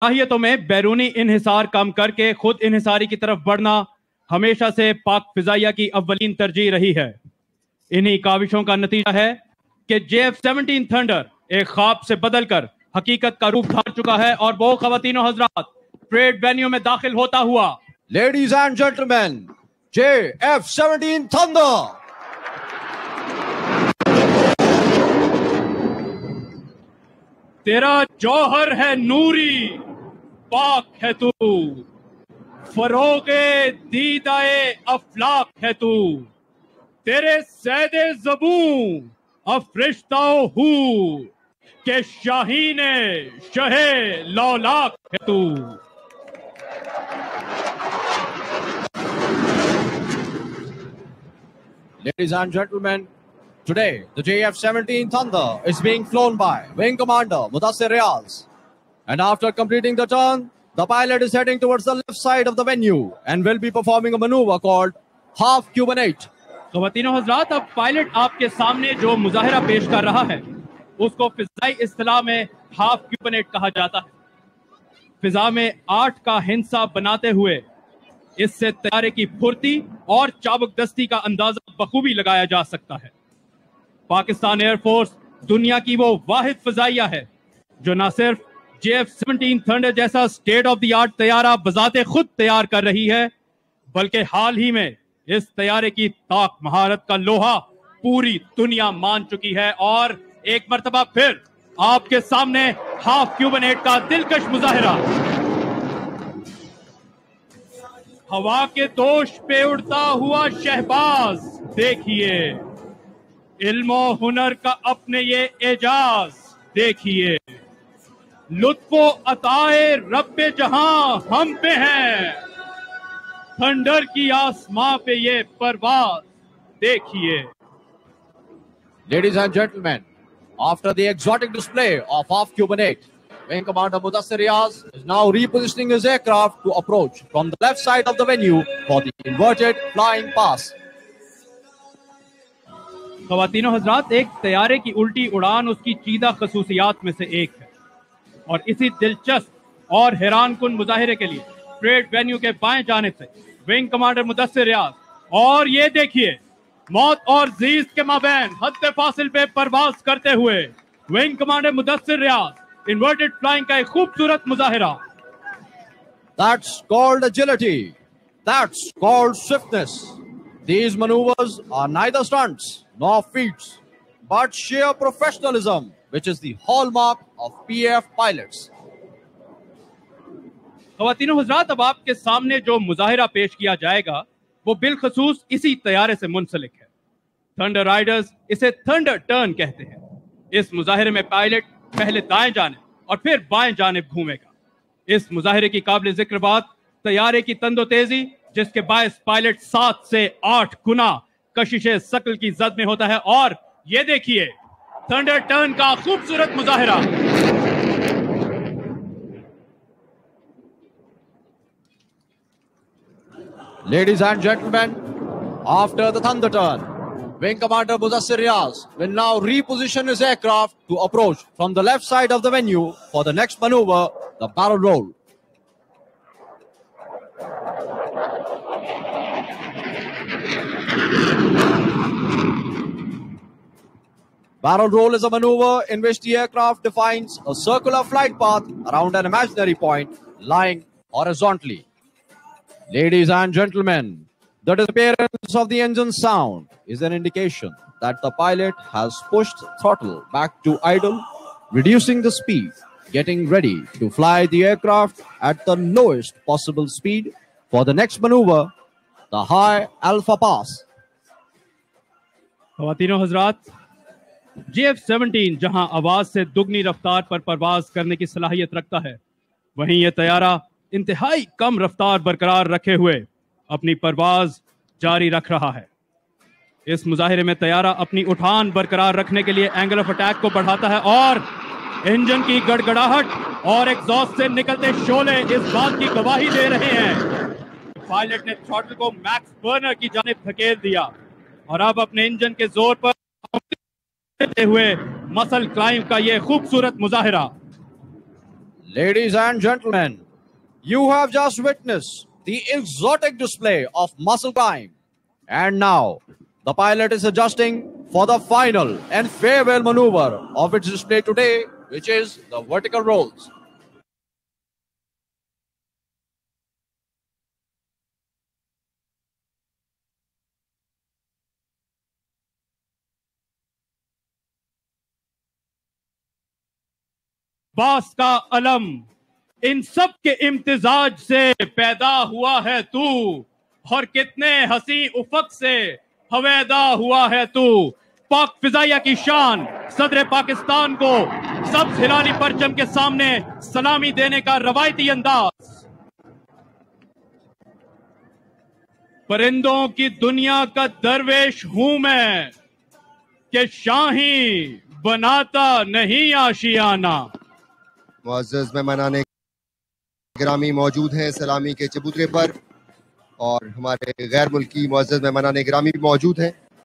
सलाहियतों में बैरूनी इन्हिसार कम करके खुद इन्हिसारी की तरफ बढ़ना हमेशा से पाक फिजाइया की अव्वलीन तरजीह रही है। इन्हीं काविशों का नतीजा है कि JF-17 थंडर एक ख्वाब से बदलकर हकीकत का रूप धार चुका है और वो ख़वातीनो हज़रात परेड वेन्यू में दाखिल होता हुआ, ladies and gentleman, JF-17 thunder. तेरा जौहर है नूरी, पाक है तू, फरोगे दीदाए अफलाक है तू, तेरे सैदे ज़बूं अफरिश्ताओ हूँ के शाहीने शहे लौलाक है तू। Ladies and gentlemen, today the JF-17 Thunder is being flown by Wing Commander Mudassir Riaz. And after completing the turn, the pilot is heading towards the left side of the venue and will be performing a maneuver called Half Cubanate. ख़वातीनो हज़रात, अब pilot आपके सामने जो मुजाहिरा पेश कर रहा है उसको फिजाई इस्तिलाह में हाफ क्यूबनेट कहा जाता है। फिजा में 8 का हिंसा बनाते हुए इससे तैयारे की फुर्ती और चाबुक दस्ती का अंदाजा बखूबी लगाया जा सकता है। पाकिस्तान एयरफोर्स दुनिया की वो वाहिद फिजाइया है जो न सिर्फ JF-17 थंडर जैसा स्टेट ऑफ द आर्ट तैयारा बजाते खुद तैयार कर रही है, बल्कि हाल ही में इस तैयारे की ताक महारत का लोहा पूरी दुनिया मान चुकी है। और एक मर्तबा फिर आपके सामने हाफ क्यूबनेट का दिलकश मुजाहिरा। हवा के दोष पे उड़ता हुआ शहबाज देखिए, इल्मो हुनर का अपने ये एजाज देखिए, लुत्फो अताए रब्बे जहां हम पे है, थंडर की आसमां पे ये परवाज देखिए। Ladies and gentlemen, after the exotic display of Half Cubanate, Wing Commander Mudassir Riaz is now repositioning his aircraft to approach from the left side of the venue for the inverted flying pass. ख़वातीनो हज़रात, एक तैयारे की उल्टी उड़ान उसकी चीदा खसूसियात में से एक है और इसी दिलचस्प और हैरान कुन मुजाहिरे के लिए परेड वेन्यू के बाएं जानिब से विंग कमांडर मुदस्सिर रियाज, और ये देखिए मौत और जीज के माबैन हद फासिल पे परवाज करते हुए विंग कमांडर मुदस्सिर रियाज इन्वर्टेड फ्लाइंग का एक खूबसूरत मुजाहिरा। That's called agility. That's called swiftness. These maneuvers are neither stunts nor feats, but sheer professionalism, which is the hallmark of PAF pilots. ख़वातीनो हज़रात, अब आपके सामने जो मुजाहिरा पेश किया जाएगा वो बिलखसूस इसी तैयारे से मुंसलिक है। थंडर राइडर्स इसे थंडर टर्न कहते हैं। इस मुजाहिरे में पायलट पहले दाएं जानिब और फिर बाएं जानिब घूमेगा। इस मुजाहिरे की काबिल जिक्र बात तैयारे की तंदो तेजी, जिसके बायस पायलट 7 से 8 गुना कशिशे सकल की जद में होता है। और ये देखिए थंडर टर्न का खूबसूरत मुजाहिरा। Ladies and gentlemen, after the thunder turn, Wing Commander Mudassir Riaz will now reposition his aircraft to approach from the left side of the venue for the next maneuver, the barrel roll. Barrel roll is a maneuver in which the aircraft defines a circular flight path around an imaginary point lying horizontally. Ladies and gentlemen, the disappearance of the engine sound is an indication that the pilot has pushed throttle back to idle, reducing the speed, getting ready to fly the aircraft at the lowest possible speed for the next maneuver, the high alpha pass. ख़वातीनो Hazrat, JF-17 जहां आवाज से दुगनी रफ्तार पर परवाज करने की सलाहियत रखता है, वहीं यह तैयारा इंतहाई कम रफ्तार बरकरार रखे हुए अपनी परवाज जारी रख रहा है। इस मुजाहिरे में तैयारा अपनी उठान बरकरार रखने के लिए एंगल ऑफ अटैक को बढ़ाता है और इंजन की गड़गड़ाहट और एग्जॉस्ट से निकलते शोले इस बात की गवाही दे रहे हैं। पायलट ने थ्रॉटल को मैक्स बर्नर की जानिब धकेल दिया और अब अपने इंजन के जोर पर देते हुए मसल क्लाइंब का यह खूबसूरत मुजाहिरा। Ladies and gentlemen, you have just witnessed the exotic display of muscle climb. And now, the pilot is adjusting for the final and farewell maneuver of its display today, which is the vertical rolls. बास का अलम, इन सब के इम्तिजाज से पैदा हुआ है तू, और कितने हसी उफक से हवेदा हुआ है तू। पाक फिजाइया की शान, सदर पाकिस्तान को सब्ज हिलाली परचम के सामने सलामी देने का रवायती अंदाज। परिंदों की दुनिया का दरवेश हूं मैं, कि शाही बनाता नहीं आशियाना। मुअज़्ज़ज़ मेहमानाने गिरामी मौजूद हैं सलामी के चबूतरे पर, और हमारे गैर मुल्की मुअज़्ज़ज़ मेहमानाने गिरामी भी मौजूद हैं।